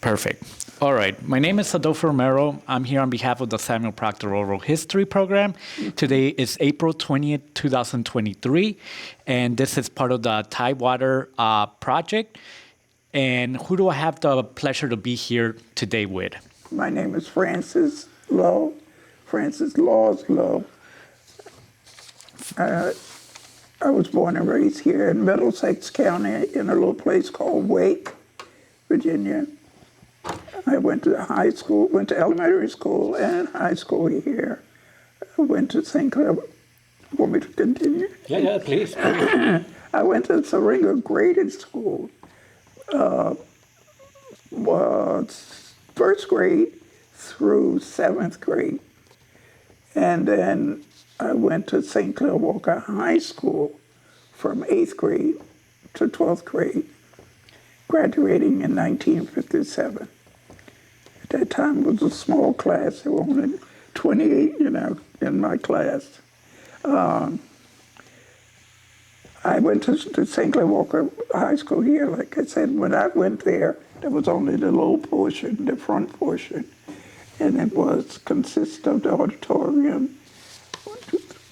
Perfect. All right. My name is Adolfho Romero. I'm here on behalf of the Samuel Proctor Oral History Program. Today is April 20th, 2023, and this is part of the Tidewater project. And who do I have the pleasure to be here today with? My name is Frances Lowe, Frances Laws Lowe. I was born and raised here in Middlesex County in a little place called Wake, Virginia. I went to high school, went to elementary school and high school here. I went to St. Clair. Want me to continue? Yeah, please. I went to Syringa Graded School. Was first grade through 7th grade. And then I went to St. Clair Walker High School from 8th grade to 12th grade, graduating in 1957. At that time, it was a small class. There were only 28, in my class. I went to St. Clair Walker High School here. Like I said, when I went there was only the low portion, the front portion. And it consist of the auditorium,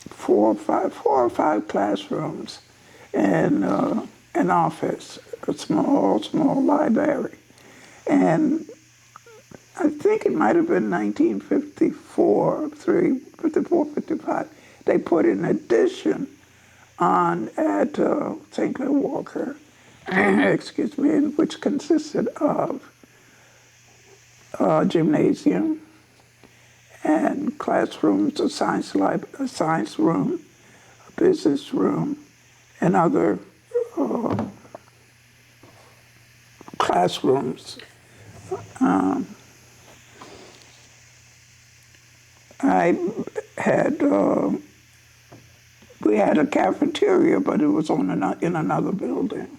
four or five classrooms, and an office, a small library. And I think it might have been 1954, 55, they put an addition on at St. Clair Walker, which consisted of a gymnasium and classrooms, a science room, a business room, and other classrooms. We had a cafeteria, but it was in another building.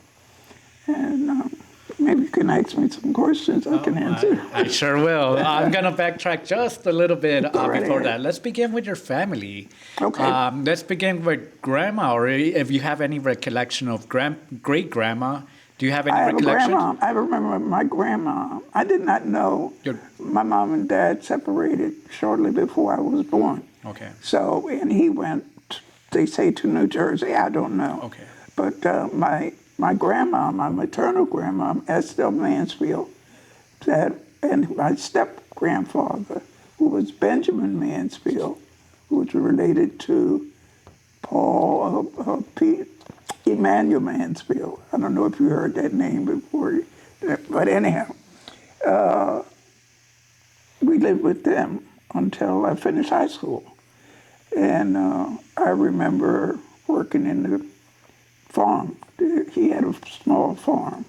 And maybe you can ask me some questions I can answer. I sure will. I'm going to backtrack just a little bit before that. Let's begin with your family. Okay. Let's begin with grandma, or if you have any recollection of great-grandma. Do you have any recollection? I remember my grandma. I did not know my mom and dad separated shortly before I was born. Okay. So, and he went, they say, to New Jersey. I don't know. Okay. But my grandma, my maternal grandma, Estelle Mansfield, and my step-grandfather, who was Benjamin Mansfield, who was related to Paul Emmanuel Mansfield. I don't know if you heard that name before, but anyhow, we lived with them until I finished high school. And I remember working in the farm. He had a small farm,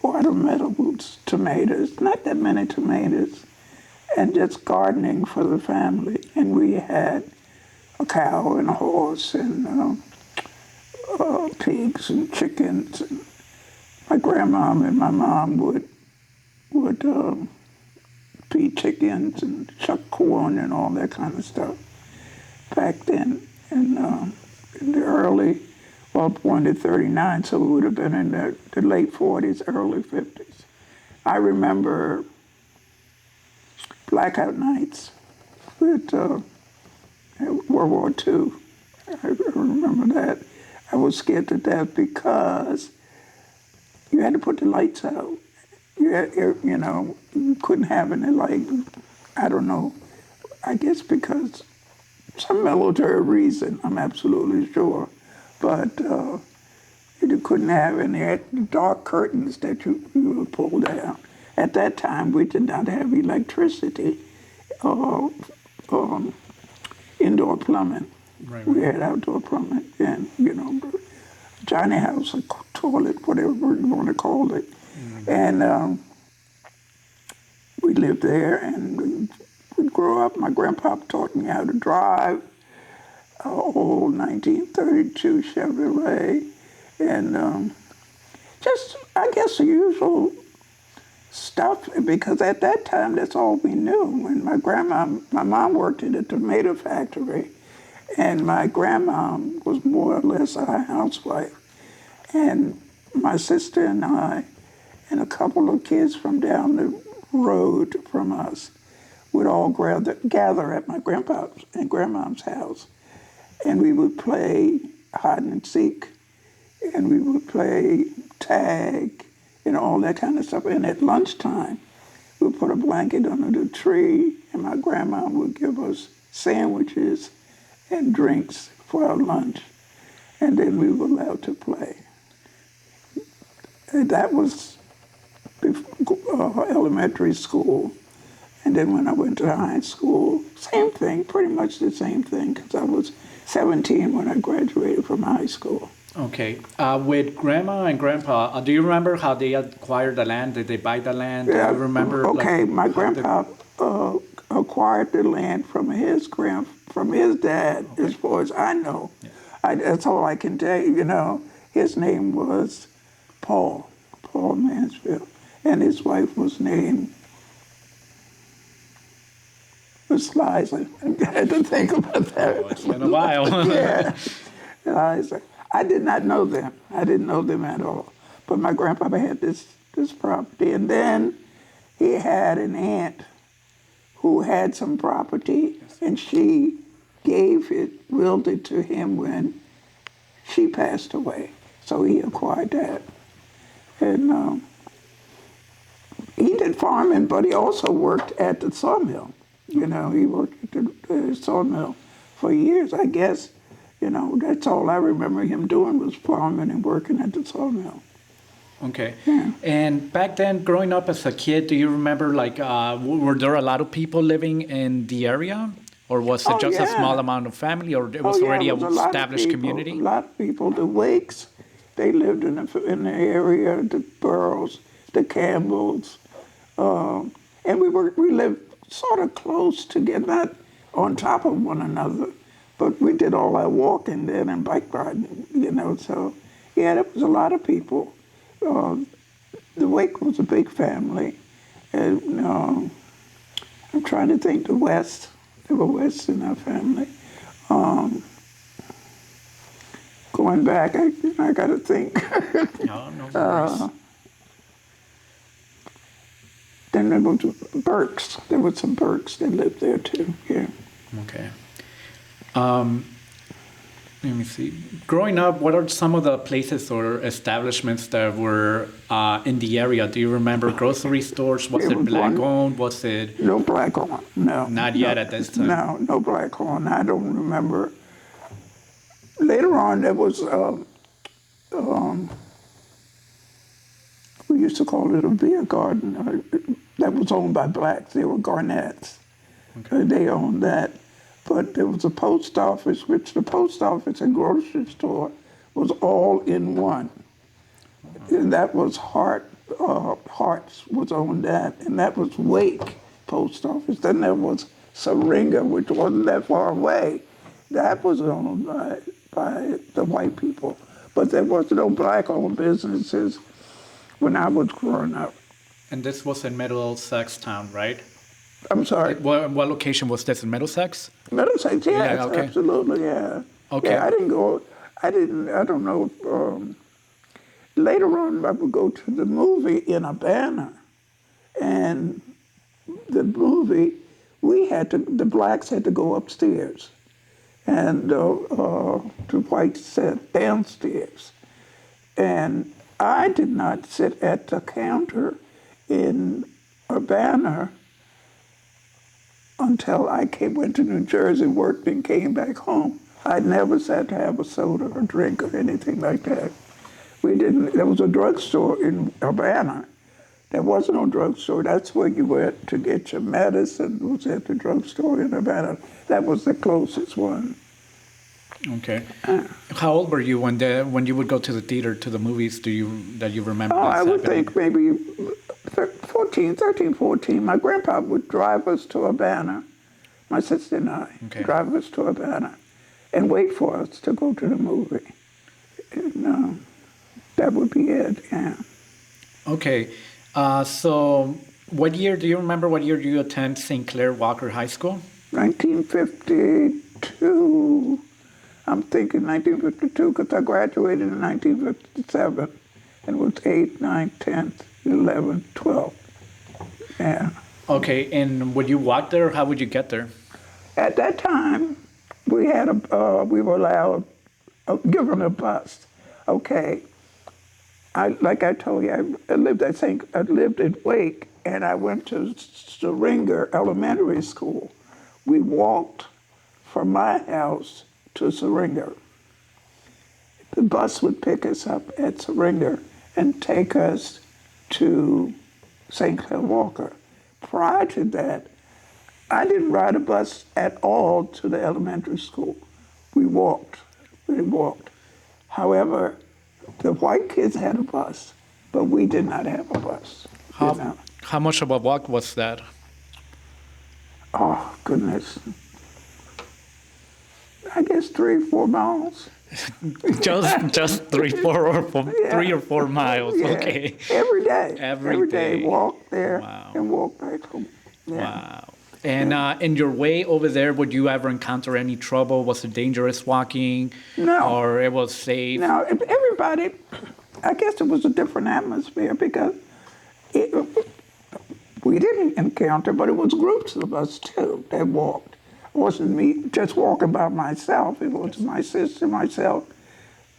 watermelons, tomatoes, not that many tomatoes, and just gardening for the family. And we had a cow and a horse and pigs and chickens. And my grandmom and my mom would feed chickens and shuck corn and all that kind of stuff back then. And in the early, born in 39, so it would have been in the late 40s, early 50s. I remember blackout nights with World War II. I remember that. I was scared to death because you had to put the lights out. You couldn't have any light. I don't know. I guess because some military reason, I'm absolutely sure. But you couldn't have any dark curtains that you would pull down. At that time, we did not have electricity or indoor plumbing. Right. We had outdoor plumbing and, Johnny house, a toilet, whatever you want to call it. Mm-hmm. And we lived there and we grew up. My grandpa taught me how to drive. old 1932 Chevrolet, and just, I guess, the usual stuff, because at that time, that's all we knew. When my mom worked in a tomato factory, and my grandma was more or less a housewife. And my sister and I, and a couple of kids from down the road from us, would all gather at my grandpa's and grandma's house. And we would play hide and seek, and we would play tag, and all that kind of stuff. And at lunchtime, we'd put a blanket under the tree, and my grandma would give us sandwiches and drinks for our lunch. And then we were allowed to play. And that was elementary school. And then when I went to high school, same thing, pretty much the same thing, because I was 17 when I graduated from high school. Okay. With Grandma and Grandpa, do you remember how they acquired the land? Did they buy the land? Yeah. Do you remember? Okay, my grandpa acquired the land from his dad, okay, as far as I know. Yeah. That's all I can tell you. You know, his name was Paul Mansfield, and his wife was named Miss Liza. I had to think about that. Oh, it's been a while. Yeah, Liza. I did not know them. I didn't know them at all. But my grandpa had this property, and then he had an aunt who had some property, and she willed it to him when she passed away. So he acquired that. And he did farming, but he also worked at the sawmill. You know, he worked at the sawmill for years, I guess. You know, that's all I remember him doing was farming and working at the sawmill. Okay. Yeah. And back then, growing up as a kid, do you remember, like, were there a lot of people living in the area? Or was it just a small amount of family, or it was already an established community? A lot of people. The Wakes, they lived in the area, the Burrows, the Campbells. And we lived sort of close together, not on top of one another. But we did all our walking then and bike riding, you know. So, yeah, there was a lot of people. The Wake was a big family. And I'm trying to think, the West. There were Wests in our family. Going back, I got to think. No worries. Then there was Burks. There were some Burks that lived there too, yeah. Okay. Let me see. Growing up, what are some of the places or establishments that were in the area? Do you remember grocery stores? Was it black-owned? Was it... No black-owned, no. Not yet at this time? No black-owned. I don't remember. Later on, there was, we used to call it a beer garden. That was owned by blacks. They were Garnetts. Okay. They owned that. But there was a post office, which the post office and grocery store was all in one. And that was Hart's was on that, and that was Wake post office. Then there was Syringa, which wasn't that far away. That was owned by the white people. But there was no black-owned businesses when I was growing up. And this was in Middlesex town, right? I'm sorry. What location was this, in Middlesex? Middlesex, yes, yeah, okay. Absolutely, yeah. Okay. Yeah, I don't know. Later on, I would go to the movie in Urbana. And the movie, the blacks had to go upstairs. And the whites sat downstairs. And I did not sit at the counter in Urbana until I went to New Jersey, worked, and came back home. I never sat to have a soda or drink or anything like that. There was a drugstore in Urbana. There was no drugstore. That's where you went to get your medicine, was at the drugstore in Urbana. That was the closest one. Okay. How old were you when you would go to the theater, to the movies? Do you remember? I would think maybe 13, 14. My grandpa would drive us to Urbana, my sister and I, drive us to Urbana. and wait for us to go to the movie. And that would be it, yeah. Okay. So what year, do you remember what year you attend St. Clair Walker High School? 1952. I'm thinking 1952 because I graduated in 1957 and was 8th, 9th, 10th, 11th, 12th. Yeah. Okay, and would you walk there, or how would you get there? At that time, we were allowed, given a bus. Okay. Like I told you, I lived in Wake, and I went to Syringer Elementary School. We walked from my house to Syringer. The bus would pick us up at Syringer and take us to St. Clair Walker. Prior to that, I didn't ride a bus at all to the elementary school. We walked. However, the white kids had a bus, but we did not have a bus. How much of a walk was that? Oh, goodness. I guess 3 or 4 miles. just 3 or 4 miles. Yeah. Okay. Every day. Every day. Walk there Wow. and walk back home. Yeah. Wow. And in your way over there, would you ever encounter any trouble? Was it dangerous walking? No. Or it was safe? Now, everybody, I guess it was a different atmosphere because we didn't encounter, but it was groups of us too that walked. It wasn't me just walking by myself. It was my sister, myself,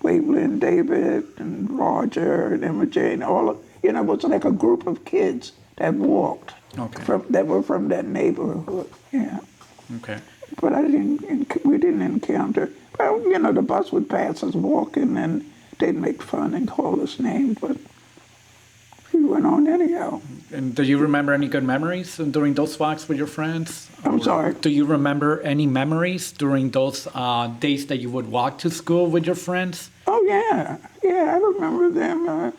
Waverly and David and Roger and Emma Jane. It was like a group of kids that walked. Okay. That were from that neighborhood. Yeah. Okay. But we didn't encounter. Well, the bus would pass us walking, and they'd make fun and call us names, but we went on anyhow. And do you remember any good memories during those walks with your friends? I'm sorry? Do you remember any memories during those days that you would walk to school with your friends? Oh, yeah. Yeah, I remember them.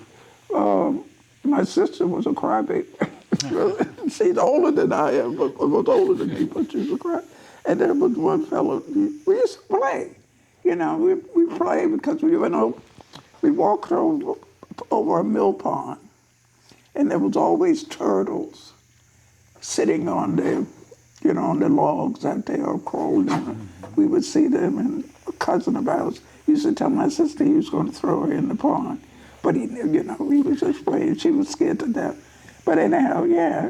My sister was a crybaby. She's older than I am, but was older than me, but she was a crybaby. And there was one fellow, we used to play. We played because we walked over a mill pond, and there was always turtles sitting on the logs out there or crawling on. We would see them, and a cousin of ours used to tell my sister he was going to throw her in the pond. But he was just playing. She was scared to death. But anyhow, yeah,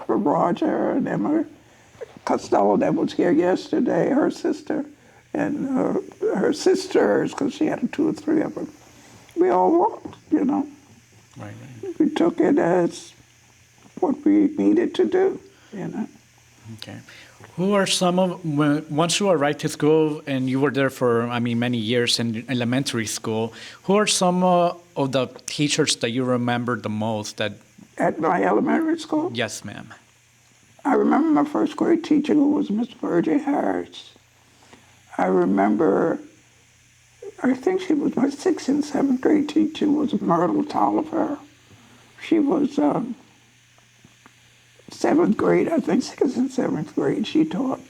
Roger and Emma Costello that was here yesterday, her sister, and her sisters, because she had 2 or 3 of them. We all walked, Right. We took it as what we needed to do, Okay. Who are once you arrived to school and you were there for, many years in elementary school, who are some of the teachers that you remember the most that... At my elementary school? Yes, ma'am. I remember my first grade teacher, who was Miss Virgie Harris. I remember, I think she was my 6th and 7th grade teacher, was Myrtle Tolliver. She was 7th grade, I think 6th and 7th grade she taught.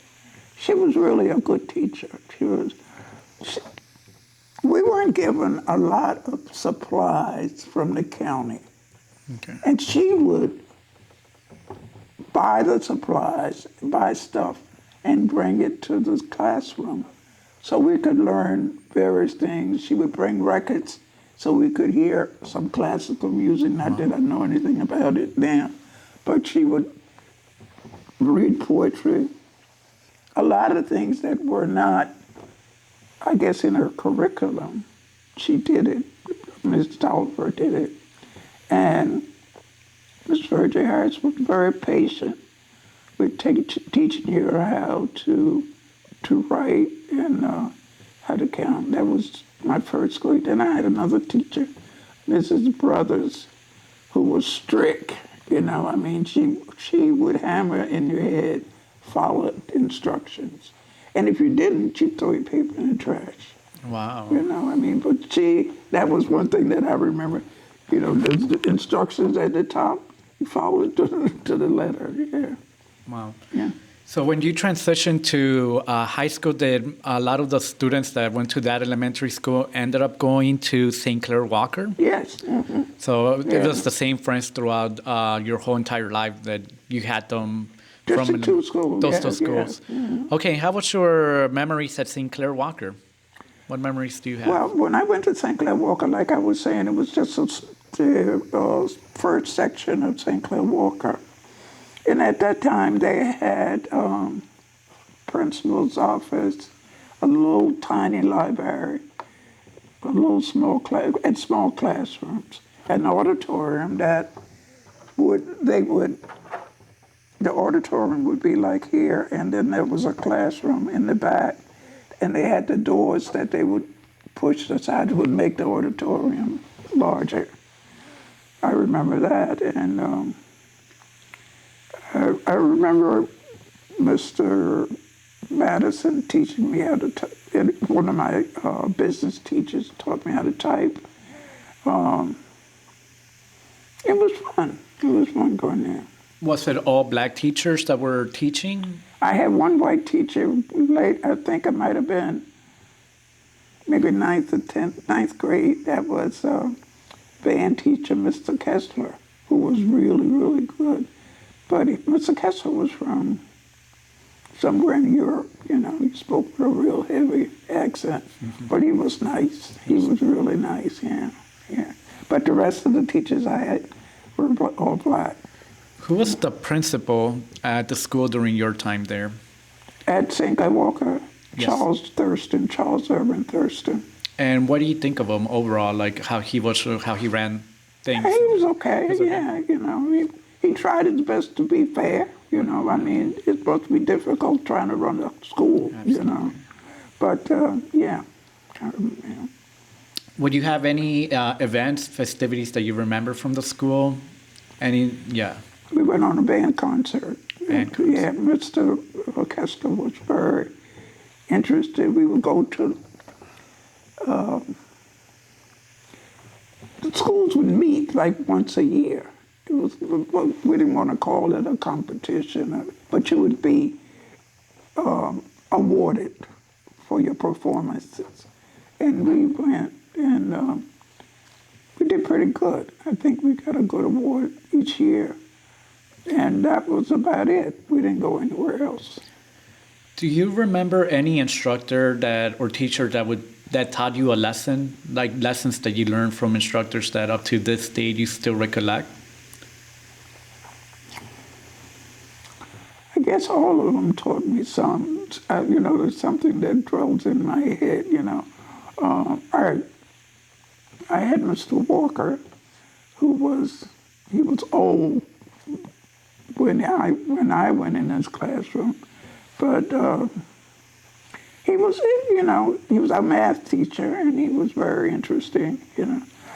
She was really a good teacher. We weren't given a lot of supplies from the county. Okay. And she would buy the supplies, buy stuff, and bring it to the classroom so we could learn various things. She would bring records so we could hear some classical music. Not that I know anything about it then, but she would read poetry. A lot of things that were not, I guess, in her curriculum. She did it. Ms. Tolliver did it. And Ms. Virgie Harris was very patient with teaching you how to write and how to count. That was my first grade. Then I had another teacher, Mrs. Brothers, who was strict. She would hammer in your head, follow instructions. And if you didn't, she'd throw your paper in the trash. Wow. But that was one thing that I remember. The instructions at the top, you follow it to the letter. Yeah. Wow. Yeah. So when you transitioned to high school, did a lot of the students that went to that elementary school ended up going to St. Clair Walker? Yes. So it Yeah. was the same friends throughout your whole entire life that you had them Just from the two schools. those Yeah, two schools. Okay, how was your memories at St. Clair Walker? What memories do you have? Well, when I went to St. Clair Walker, like I was saying, it was just the first section of St. Clair Walker. And at that time, they had principal's office, a little tiny library, a little small classrooms, an auditorium the auditorium would be like here, and then there was a classroom in the back, and they had the doors that they would push aside would make the auditorium larger. I remember that, and I remember Mr. Madison teaching me how to type. One of my business teachers taught me how to type. It was fun. It was fun going there. Was it all black teachers that were teaching? I had one white teacher late, I think it might have been maybe ninth grade. That was band teacher, Mr. Kessler, who was really, really good. But Mr. Kessler was from somewhere in Europe, he spoke with a real heavy accent, but he was nice. He was really nice, yeah. But the rest of the teachers I had were all black. Who was the principal at the school during your time there? At St. Clair Walker, Yes. Charles Urban Thurston. And what do you think of him overall, like how he ran things? He was okay, he tried his best to be fair, it's supposed to be difficult trying to run a school, Absolutely. But, yeah. Would you have any events, festivities that you remember from the school? We went on a band concert. Band concert. Yeah, Mr. Kessler was very interested. We would go to the schools would meet like once a year. It was, we didn't want to call it a competition, but you would be awarded for your performances. And we went, and we did pretty good. I think we got a good award each year. And that was about it. We didn't go anywhere else. Do you remember any instructor or teacher that taught you a lesson, like lessons that you learned from instructors that up to this date you still recollect? I guess all of them taught me some. There's something that dwells in my head. I had Mr. Walker, he was old when I went in his classroom, but he was a math teacher, and he was very interesting.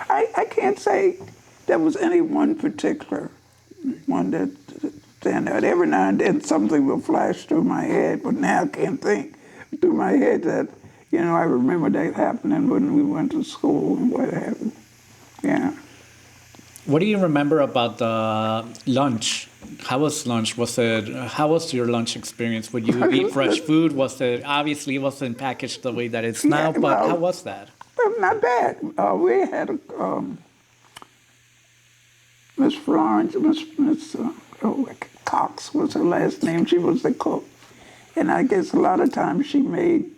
I can't say there was any one particular one that stand out. Every now and then something will flash through my head, but now I can't think through my head that, I remember that happening when we went to school and what happened. Yeah. What do you remember about the lunch? How was lunch? How was your lunch experience? Would you eat fresh food? Obviously it wasn't packaged the way that it's now, but how was that? Well, not bad. We had Miss Florence, Miss Cox was her last name. She was the cook. And I guess a lot of times she made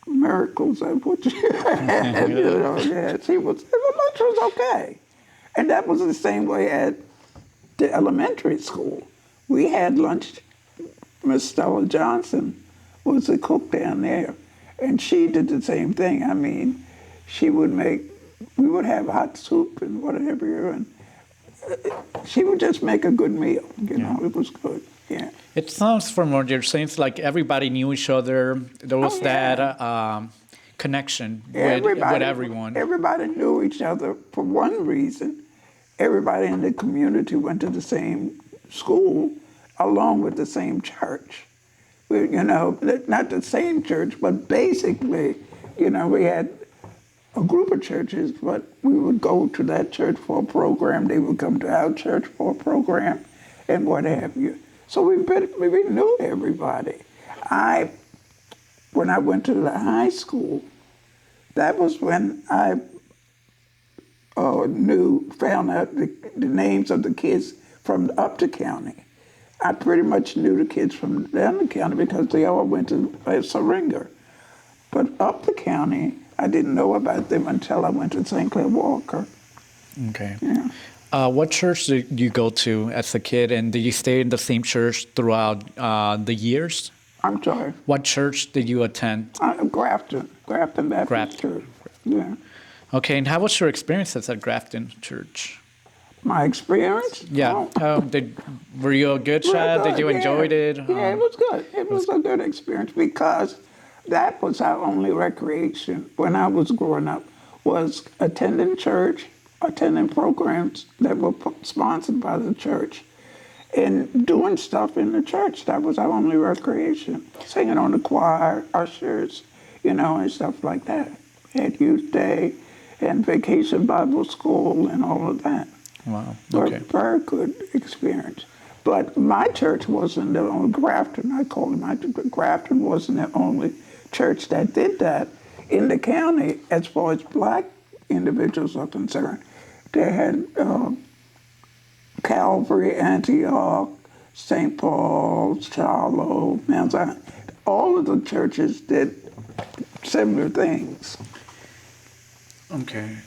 miracles of what she had. The lunch was okay. And that was the same way at the elementary school. We had lunch. Miss Stella Johnson was the cook down there, and she did the same thing. We would have hot soup and whatever, and she would just make a good meal. It was good. Yeah. It sounds from what you're saying, it's like everybody knew each other. There was that connection with everyone. Everybody knew each other for one reason. Everybody in the community went to the same school along with the same church. Not the same church, but basically, we had a group of churches, but we would go to that church for a program. They would come to our church for a program and what have you. So we knew everybody. When I went to the high school, that was when I found out the names of the kids from Upton County. I pretty much knew the kids from down county because they all went to Syringa. But Upton County, I didn't know about them until I went to St. Clair Walker. Okay. Yeah. What church did you go to as a kid, and did you stay in the same church throughout the years? I'm sorry. What church did you attend? Grafton Baptist Grafton. Church. Yeah. Okay, and how was your experiences at Grafton Church? My experience? Yeah. Oh. Were you a good child? Did you enjoy it? Yeah, it was good. It was a good experience because that was our only recreation when I was growing up, was attending church, attending programs that were sponsored by the church, and doing stuff in the church. That was our only recreation. Singing on the choir, ushers, and stuff like that. Had youth day and vacation Bible school and all of that. Wow. Okay. Very good experience. But my church wasn't the only Grafton. I called it my Grafton wasn't the only church that did that in the county. As far as black individuals are concerned, they had Calvary, Antioch, St. Paul, Shiloh, Mount Zion. All of the churches did similar things. Okay.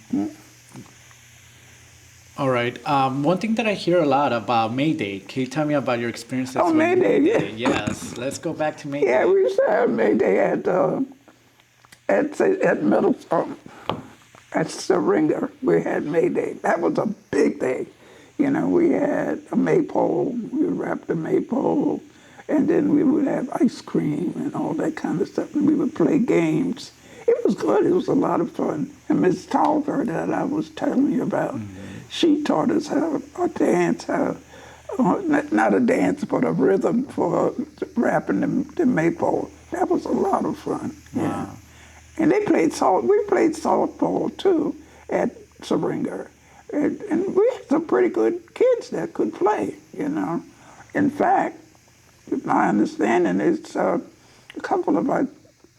All right. One thing that I hear a lot about May Day. Can you tell me about your experiences? Oh, with May Day, yeah. Yes. Let's go back to May Day. Yeah, we used to have May Day at Middle at Syringa. We had May Day. That was a big day. We had a maypole. We wrapped the maypole, and then we would have ice cream and all that kind of stuff. And we would play games. It was good. It was a lot of fun. And Miss Tolver that I was telling you about, she taught us how a dance, not a dance, but a rhythm for wrapping the maypole. That was a lot of fun. Wow. Yeah. And we played softball too at Syringa. And we had some pretty good kids that could play, In fact, my understanding is a couple of our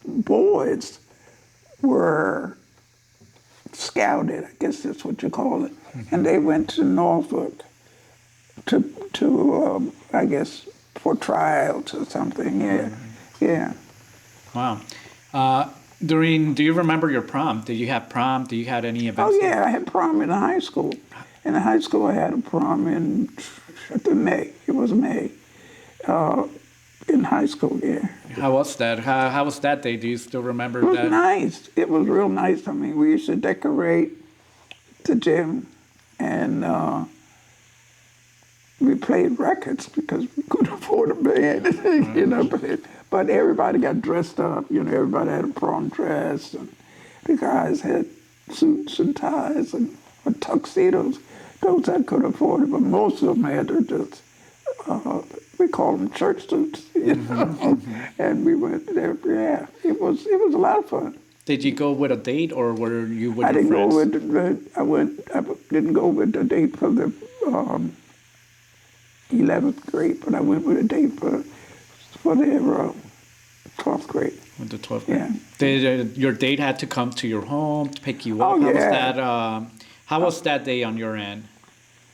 boys were scouted, I guess that's what you call it, and they went to Norfolk to I guess, for trials or something. Yeah, yeah. Wow. Do you remember your prom? Did you have prom? Did you had any events? Oh yeah, I had prom in high school. In high school, I had a prom in May. It was May. In high school, yeah. How was that? How was that day? Do you still remember that? It was nice. It was real nice. I mean, we used to decorate the gym, and we played records because we couldn't afford a band, But everybody got dressed up. Everybody had a prom dress, and the guys had suits and ties and tuxedos. Those that could afford it, but most of them had to just. We call them church suits, and we went there. Yeah, it was a lot of fun. Did you go with a date, or were you with I your didn't friends? go with. I didn't go with the date for the 11th grade, but I went with a date for the 12th grade. With the 12th grade. Yeah. Did your date had to come to your home to pick you up? Oh, How was yeah. that? How was that day on your end?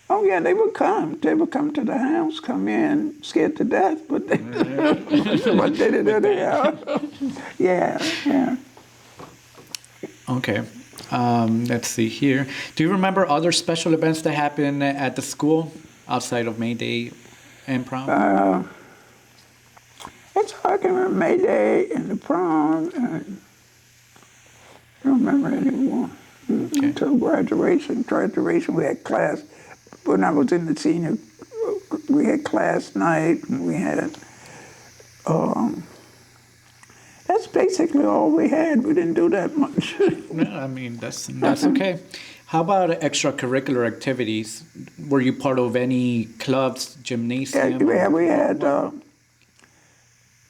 Oh yeah, they would come. They would come to the house, come in, scared to death, but they, but they did it anyhow. Yeah, yeah. Okay. Let's see here. Do you remember other special events that happened at the school outside of May Day and prom? It's hard to remember May Day and the prom. And I don't remember anymore. Okay. Until graduation, we had class. When I was in the senior, we had class night, and we had. That's basically all we had. We didn't do that much. No, I mean that's okay. How about extracurricular activities? Were you part of any clubs, gymnasium? Yeah, we had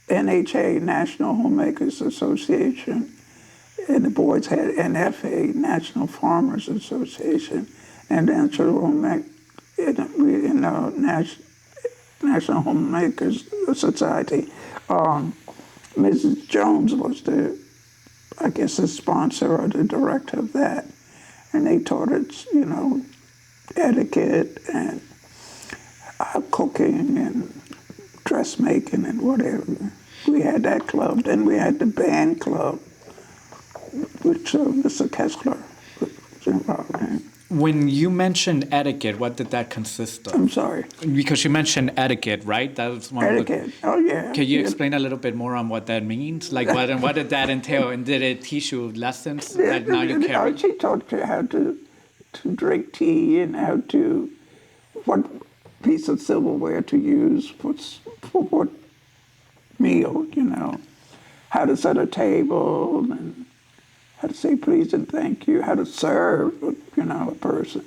NHA, National Homemakers Association, and the boys had NFA, National Farmers Association, and National National Homemakers Society. Mrs. Jones was I guess, the sponsor or the director of that. And they taught us, etiquette and cooking and dressmaking and whatever. We had that club. Then we had the band club, which Mr. Kessler was involved in. When you mentioned etiquette, what did that consist of? I'm sorry. Because you mentioned etiquette, right? That was one Etiquette. Oh, yeah. Can you explain a little bit more on what that means? Like, what did that entail? And did it teach you lessons that now you carry? She taught you how to drink tea and what piece of silverware to use for what meal, how to set a table and how to say please and thank you, how to serve, a person,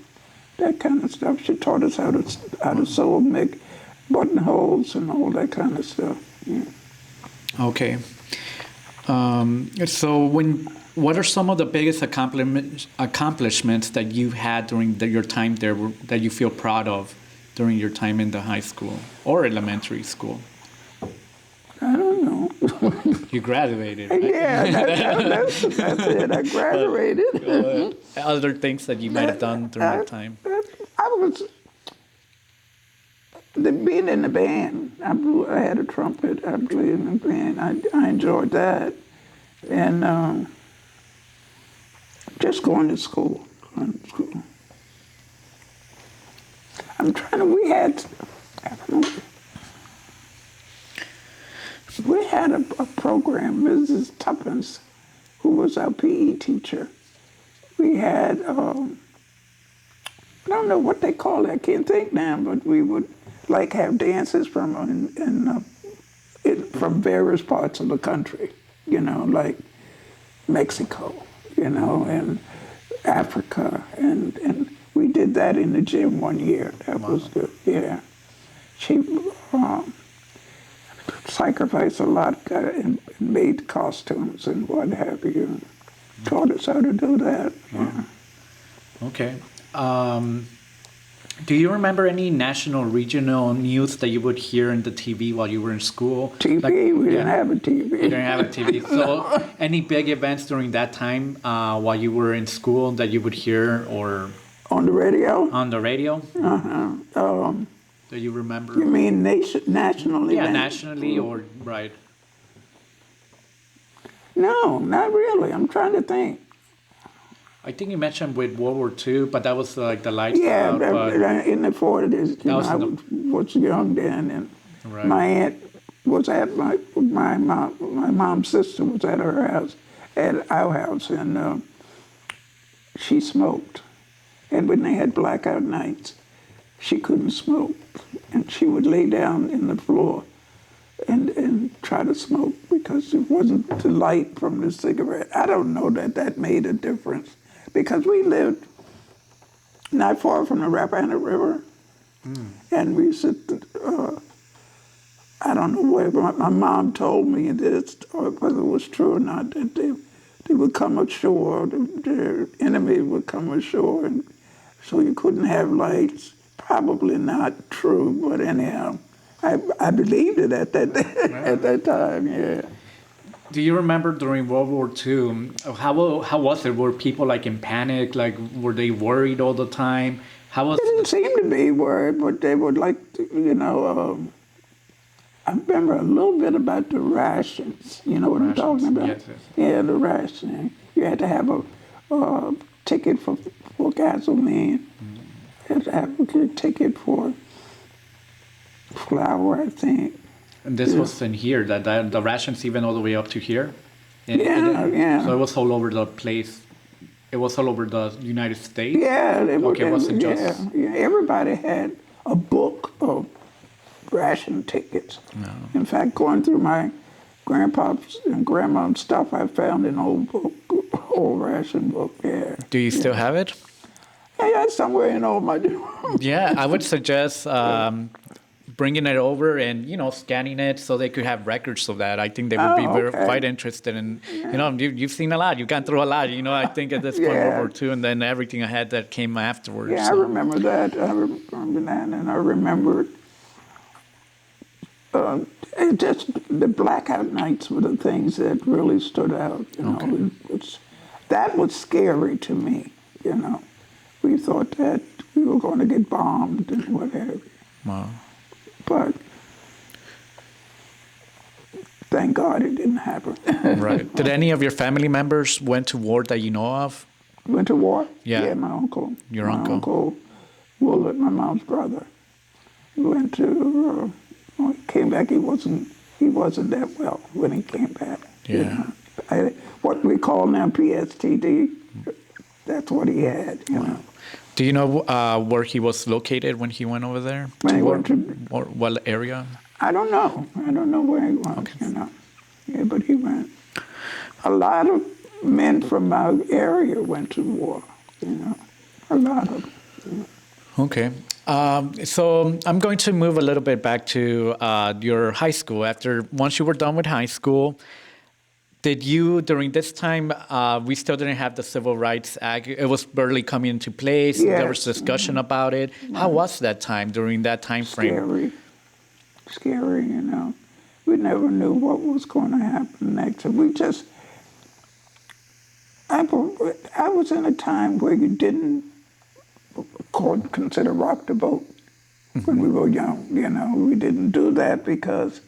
that kind of stuff. She taught us how to sew and make buttonholes and all that kind of stuff. Yeah. Okay. So what are some of the biggest accomplishments that you had during your time there that you feel proud of during your time in the high school or elementary school? I don't know. You graduated, right? Yeah, that's it. I graduated. Other things that you might have done during that time? Being in the band. I had a trumpet. I played in the band. I enjoyed that. And just going to school. We had a program, Mrs. Tuppence, who was our PE teacher. We had, I don't know what they call it, I can't think now, but we would have dances from various parts of the country, like Mexico, and Africa. And we did that in the gym one year. That was good, yeah. She sacrificed a lot and made costumes and what have you. Taught us how to do that. Wow. Yeah. Okay. Do you remember any national, regional news that you would hear in the TV while you were in school? TV? We didn't have a TV. You didn't have a TV. So any big events during that time while you were in school that you would hear or... On the radio? On the radio? Uh-huh. Do you remember? You mean nationally? Yeah, nationally or, right. No, not really. I'm trying to think. I think you mentioned with World War II, but that was like the lights yeah, out. In the 40s, I was young then, and right. My aunt was at my mom's sister was at her house, at our house, and she smoked. And when they had blackout nights, she couldn't smoke, and she would lay down in the floor and try to smoke because it wasn't the light from the cigarette. I don't know that made a difference because we lived not far from the Rappahannock River, and we used to, I don't know where, but my mom told me this, or whether it was true or not, that they would come ashore, the enemy would come ashore, and so you couldn't have lights. Probably not true, but anyhow, I believed it at that time. Yeah. Do you remember during World War II? How was it? Were people in panic? Were they worried all the time? How was? They didn't seem to be worried, but they would I remember a little bit about the rations. You know what I'm talking about? Yes. Yeah, the rationing. You had to have a ticket for gasoline. You had to have a ticket for flour, I think. And this was in here, that the rations even all the way up to here? Yeah. So it was all over the place. It was all over the United States? Yeah. It wasn't just... Yeah, everybody had a book of ration tickets. No. In fact, going through my grandpa's and grandma's stuff, I found an old book, old ration book, yeah. Do you still have it? Yeah, it's somewhere in all my... Yeah, I would suggest bringing it over and, scanning it so they could have records of that. I think they would be quite interested in, you've seen a lot. You've gone through a lot, I think at this point, World War II, and then everything ahead that came afterwards. Yeah, so. I remember that. I remember that, and I remembered And just the blackout nights were the things that really stood out. You know, Okay. that was scary to me. You know, we thought that we were going to get bombed and whatever. Wow. But thank God it didn't happen. Right. Did any of your family members went to war that you know of? Went to war? Yeah. Yeah, my uncle. Your my uncle. uncle Willard, my mom's brother. He went to. When he came back, he wasn't that well when he came back. Yeah. You know? What we call now PSTD. That's what he had. You know. Do you know where he was located when he went over there? When he war? went to. Or what area? I don't know. I don't know where he was. Okay. You know. Yeah, but he went. A lot of men from our area went to war. You know. A lot of them. Okay. So I'm going to move a little bit back to your high school. Once you were done with high school, did you, during this time, we still didn't have the Civil Rights Act. It was barely coming into place. Yes. There was discussion about it. How was that time, during that time frame? Scary, you know. We never knew what was going to happen next. We just, I was in a time where you didn't consider rock the boat when we were young, you know. We didn't do that because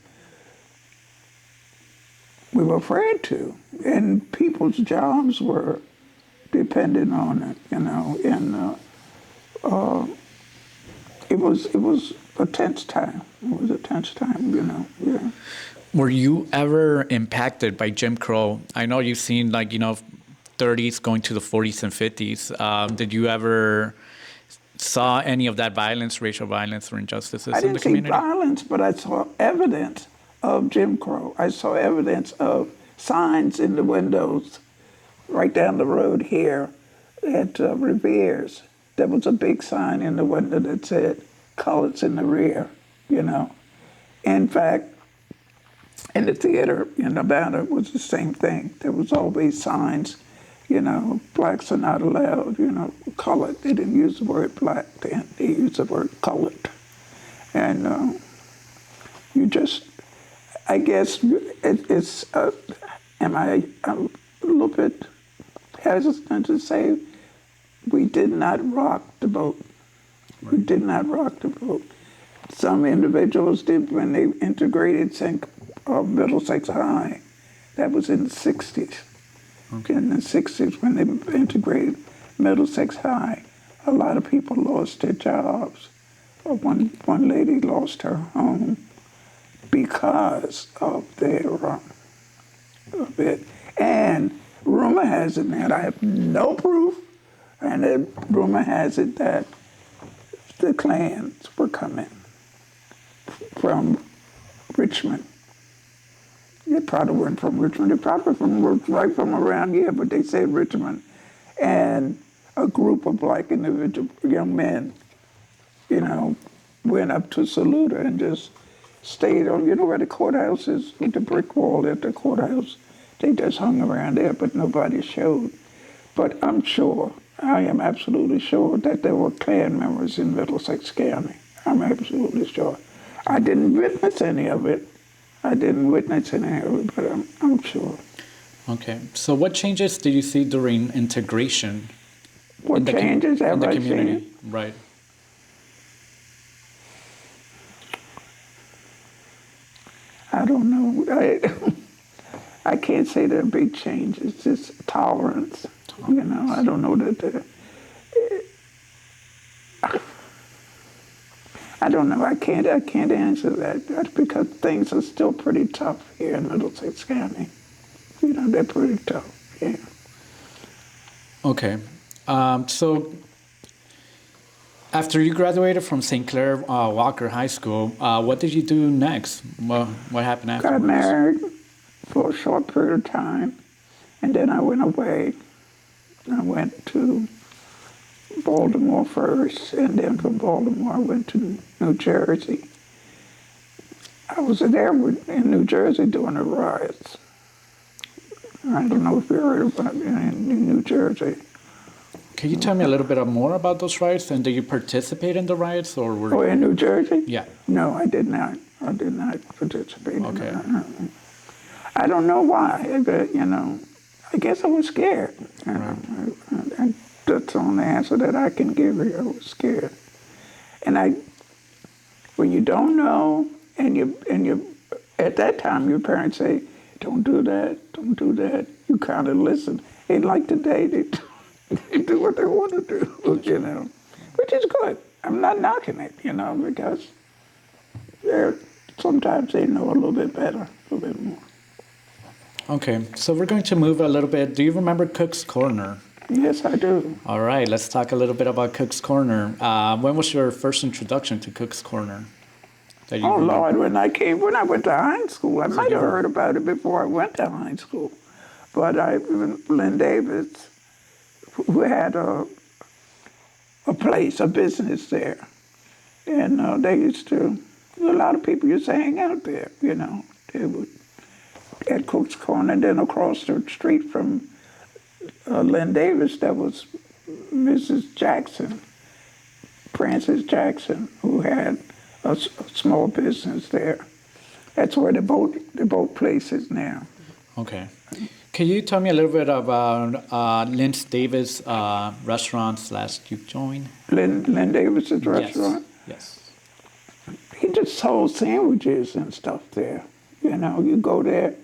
we were afraid to. And people's jobs were dependent on it, you know. And it was a tense time. It was a tense time, you know. Yeah. Were you ever impacted by Jim Crow? I know you've seen, 30s going to the 40s and 50s. Did you ever saw any of that violence, racial violence or injustices I in the didn't see community? violence, but I saw evidence of Jim Crow. I saw evidence of signs in the windows right down the road here at Revere's. There was a big sign in the window that said, "Colors in the rear," you know. In fact, in the theater in Nevada, it was the same thing. There was always signs, you know, blacks are not allowed, you know, colored. They didn't use the word black then. They used the word colored. And you just, I guess it's, am I a little bit hesitant to say we did not rock the boat. Right. We did not rock the boat. Some individuals did when they integrated Middlesex High. That was in the 60s. Okay. In the 60s, when they integrated Middlesex High, a lot of people lost their jobs. One lady lost her home because of of it. And rumor has it, and I have no proof, and rumor has it that the Klans were coming from Richmond. They probably weren't from Richmond. They probably right from around here, but they said Richmond. And a group of black individual young men, you know, went up to salute her and just stayed on, you know where the courthouse is, with the brick wall at the courthouse. They just hung around there, but nobody showed. But I'm sure, I am absolutely sure that there were Klan members in Middlesex County. I'm absolutely sure. I didn't witness any of it. But I'm sure. Okay. So what changes did you see during integration? What changes have I community? Seen? Right. I don't know. I can't say there are big changes. It's just tolerance. You know, I don't know that I don't know. I can't answer that. That's because things are still pretty tough here in Middlesex County. You know, they're pretty tough. Yeah. Okay. So after you graduated from St. Clair Walker High School, what did you do next? What happened afterwards? Got married for a short period of time, and then I went away. I went to Baltimore first, and then from Baltimore I went to New Jersey. I was there in New Jersey during the riots. I don't know if you heard about it in New Jersey. Can you tell me a little bit more about those riots? And did you participate in the riots, or were? Oh, in New Jersey? Yeah. No, I did not. I did not participate Okay. in that. I don't know why, but, I guess I was scared. And that's the only answer that I can give you. I was scared. And when you don't know, and you, at that time, your parents say, don't do that, don't do that. You kind of listen. And like today, they do what they want to do, which is good. I'm not knocking it, because sometimes they know a little bit better, a little bit more. Okay, so we're going to move a little bit. Do you remember Cook's Corner? Yes, I do. All right, let's talk a little bit about Cook's Corner. When was your first introduction to Cook's Corner? Oh, Lord, when I went to high school, I might have heard about it before I went to high school. But Lynn Davis, who had a business there, and they used to, a lot of people used to hang out there, They would, at Cook's Corner, and then across the street from Lynn Davis, that was Mrs. Jackson, Frances Jackson, who had a small business there. That's where the boat place is now. Okay. Can you tell me a little bit about Lynn Davis restaurant/juke joint? Lynn Davis's restaurant? Yes. He just sold sandwiches and stuff there. You go there,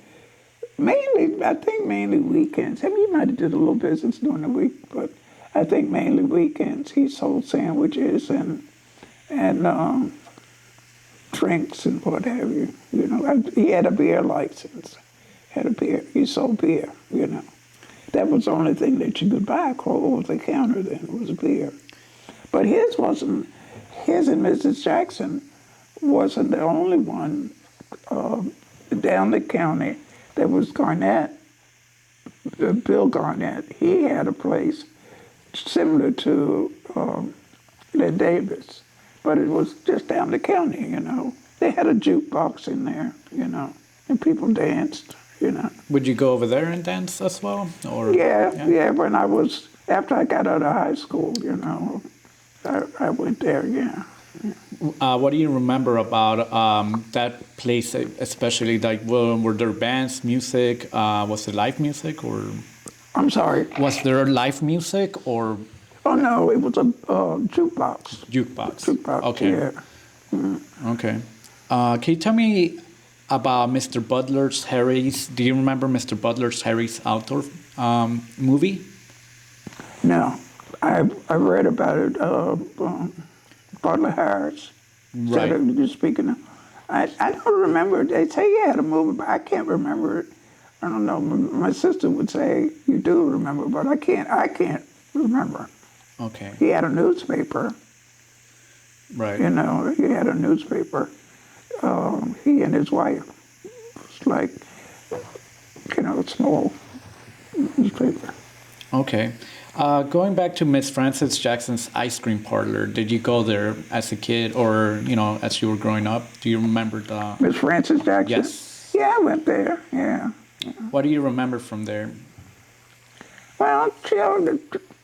I think mainly weekends. I mean, he might have did a little business during the week, but I think mainly weekends. He sold sandwiches and drinks and what have you. He had a beer license. He sold beer, That was the only thing that you could buy over the counter then, was beer. But his and Mrs. Jackson wasn't the only one down the county. There was Garnett, Bill Garnett. He had a place similar to Lynn Davis, but it was just down the county, They had a jukebox in there, and people danced, Would you go over there and dance as well? Or Yeah, after I got out of high school, I went there, yeah. What do you remember about that place, especially like were there bands, music? Was it live music or? I'm sorry? Was there live music or? Oh, no, it was a jukebox. Jukebox. Okay. Yeah. Okay. Can you tell me about Mr. Butler's Harry's? Do you remember Mr. Butler's Harry's outdoor movie? No, I read about it. Butler Harris. Right. You're speaking of. I don't remember. They say he had a movie, but I can't remember it. I don't know. My sister would say you do remember, but I can't remember. Okay. He had a newspaper. Right. He had a newspaper. He and his wife. It was like, a small newspaper. Okay. Going back to Miss Frances Jackson's ice cream parlor, did you go there as a kid or, as you were growing up? Do you remember the... Miss Frances Jackson? Yes. Yeah, I went there, yeah. What do you remember from there? Well,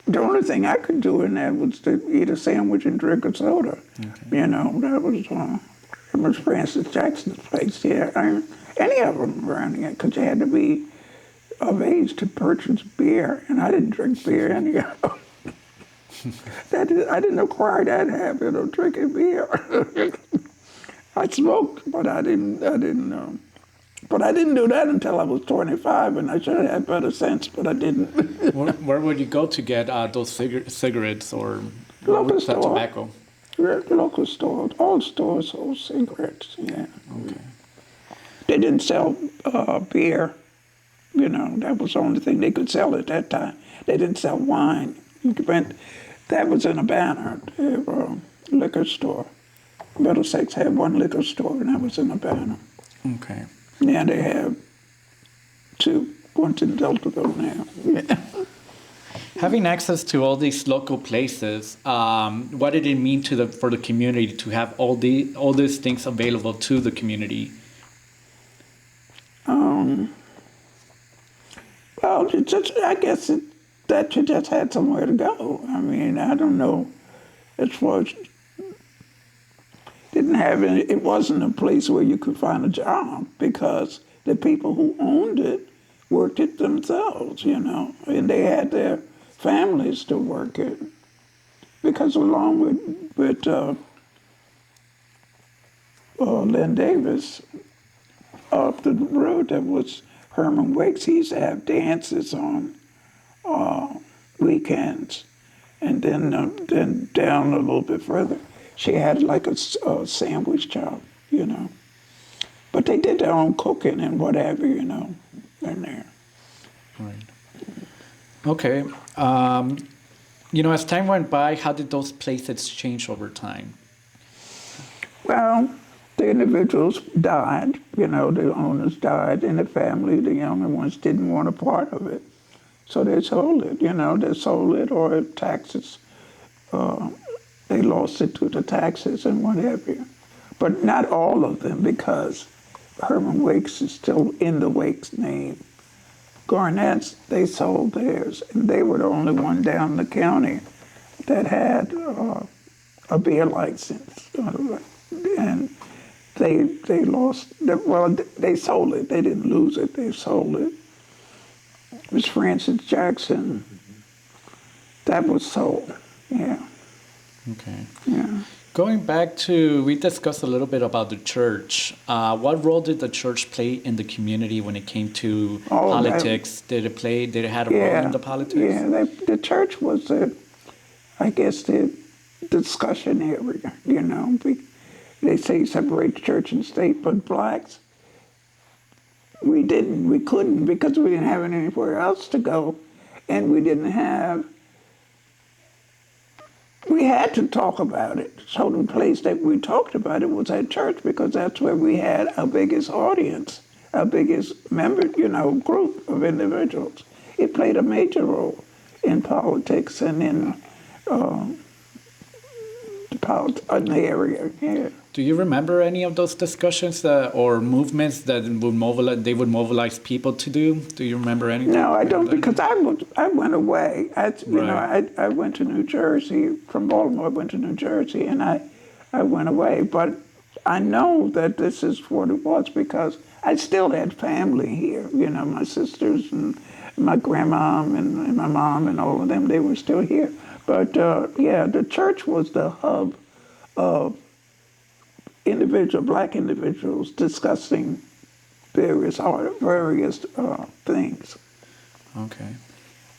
the only thing I could do in that was to eat a sandwich and drink a soda. Okay. That was Miss Frances Jackson's place, yeah. Any of them around here, because you had to be of age to purchase beer, and I didn't drink beer anyhow. I didn't acquire that habit of drinking beer. I smoked, but I didn't But I didn't do that until I was 25, and I should have had better sense, but I didn't. Where would you go to get those cigarettes or Local store. tobacco? Local stores. All stores sold cigarettes, yeah. Okay. They didn't sell beer. That was the only thing they could sell at that time. They didn't sell wine. That was in a banner, a liquor store. Middlesex had one liquor store, and that was in a banner. Okay. Now they have two. One's in Deltaville now. Yeah. Having access to all these local places, what did it mean for the community to have all these things available to the community? Well, I guess that you just had somewhere to go. I mean, I don't know. As far as didn't didn't have any, it wasn't a place where you could find a job because the people who owned it worked it themselves, you know, and they had their families to work it. Because along with Lynn Davis, up the road there was Herman Wakes. He used to have dances on weekends. And then down a little bit further, she had like a sandwich shop, you know. But they did their own cooking and whatever, you know, in there. Right. Okay. You know, as time went by, how did those places change over time? Well, the individuals died, you know, the owners died in the family. The younger ones didn't want a part of it. So they sold it, you know, they sold it or taxes. They lost it to the taxes and whatever. But not all of them because Herman Wakes is still in the Wakes name. Garnett's, they sold theirs, and they were the only one down the county that had a beer license. And they lost, well, they sold it. They didn't lose it, they sold it. Ms.Frances Jackson, that was sold, yeah. Okay. Yeah. Going back to, we discussed a little bit about the church. What role did the church play in the community when it came to politics? Did it have a role in the politics? Yeah, the church was, I guess, the discussion area, you know. They say separate church and state, but blacks, we couldn't because we didn't have anywhere else to go, and we had to talk about it. So the place that we talked about it was at church because that's where we had our biggest audience, our biggest member, you know, group of individuals. It played a major role in politics and in the area, yeah. Do you remember any of those discussions or movements that would mobilize people to do? Do you remember anything? No, I don't, because I went away. I went to New Jersey, from Baltimore I went to New Jersey, and I went away. But I know that this is what it was because I still had family here. You know, my sisters and my grandma and my mom and all of them, they were still here. But yeah, the church was the hub of black individuals discussing various things. Okay.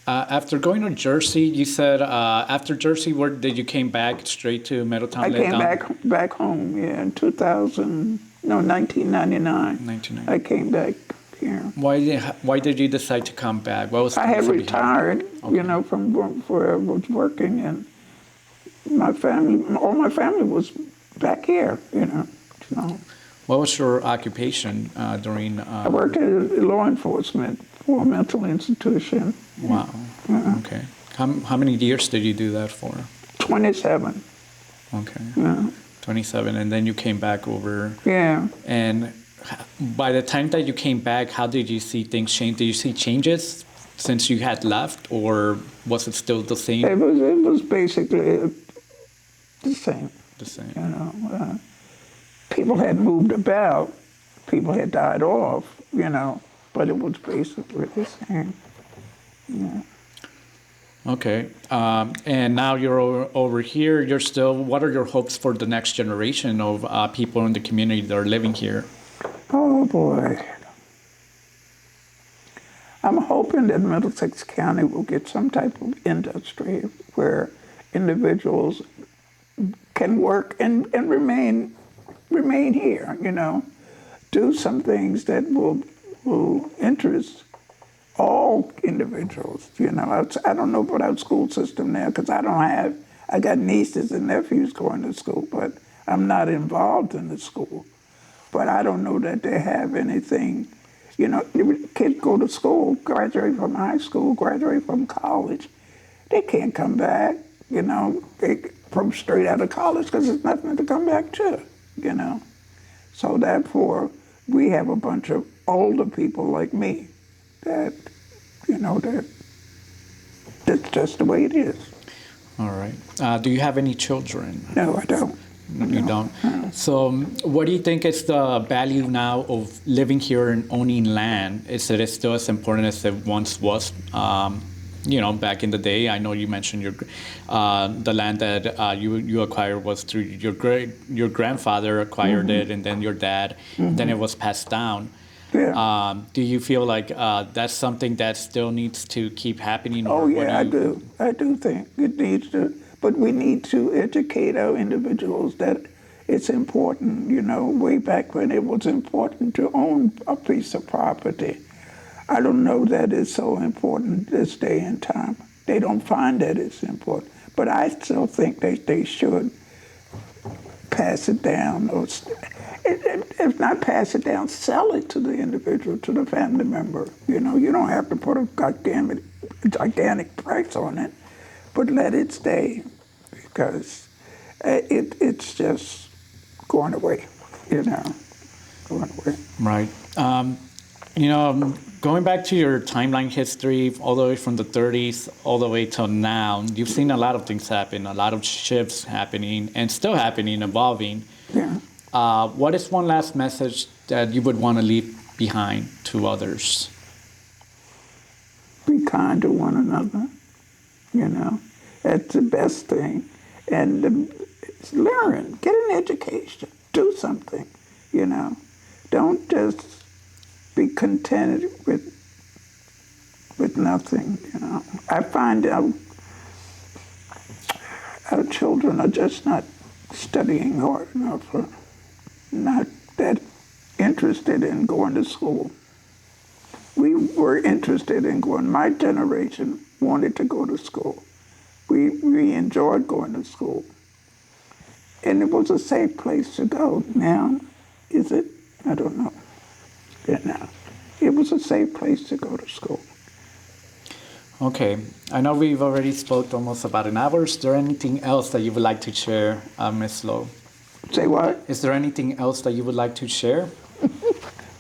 After going to Jersey, you said after Jersey, where did you came back straight to Middletown? I came back home, yeah, in 1999. 1999. I came back here. Why did you decide to come back? What was I had retired, okay. you know, from where I was working, and all my family was back here, you know. So. What was your occupation during? I worked at law enforcement for a mental institution. Wow. Okay. How many years did you do that for? 27. Okay. Yeah. 27, and then you came back over. Yeah. And by the time that you came back, how did you see things change? Did you see changes since you had left, or was it still the same? It was basically the same. The same. You know, people had moved about, people had died off, you know, but it was basically the same. Yeah. Okay. And now you're over here. You're still. What are your hopes for the next generation of people in the community that are living here? Oh boy. I'm hoping that Middlesex County will get some type of industry where individuals can work and remain here, you know, do some things that will interest all individuals, you know. I don't know about our school system now because I got nieces and nephews going to school, but I'm not involved in the school. But I don't know that they have anything, you know, kids go to school, graduate from high school, graduate from college. They can't come back, you know, from straight out of college because there's nothing to come back to, you know. So therefore, we have a bunch of older people like me that, you know, that's just the way it is. All right. Do you have any children? No, I don't. You don't. So, what do you think is the value now of living here and owning land? Is it still as important as it once was? Back in the day, I know you mentioned the land that you acquired was through your grandfather acquired it, and then your dad. Then it was passed down. Yeah. Do you feel like that's something that still needs to keep happening? Oh, yeah, I do. I do think it needs to. But we need to educate our individuals that it's important, way back when it was important to own a piece of property. I don't know that it's so important this day and time. They don't find that it's important. But I still think they should pass it down, or if not pass it down, sell it to the individual, to the family member. You don't have to put a gigantic price on it, but let it stay, because it's just going away, going away. Right. Going back to your timeline history, all the way from the 30s all the way till now, you've seen a lot of things happen, a lot of shifts happening, and still happening, evolving. Yeah. What is one last message that you would want to leave behind to others? Be kind to one another, That's the best thing. And learn, get an education, do something, Don't just be contented with nothing, I find our children are just not studying hard enough, or not that interested in going to school. We were interested in going. My generation wanted to go to school. We enjoyed going to school. And it was a safe place to go. Now, is it? I don't know. Yeah, it was a safe place to go to school. Okay. I know we've already spoke almost about an hour. Is there anything else that you would like to share, Ms. Lowe? Say what? Is there anything else that you would like to share?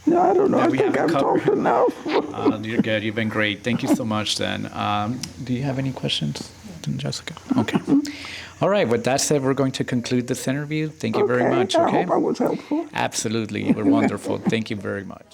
No, I don't know. That I think I've talked enough. You're good. You've been great. Thank you so much, then. Do you have any questions, Jessica? Okay. All right. With that said, we're going to conclude this interview. Thank you very much. Okay. I hope I was helpful. Absolutely. You were wonderful. Thank you very much.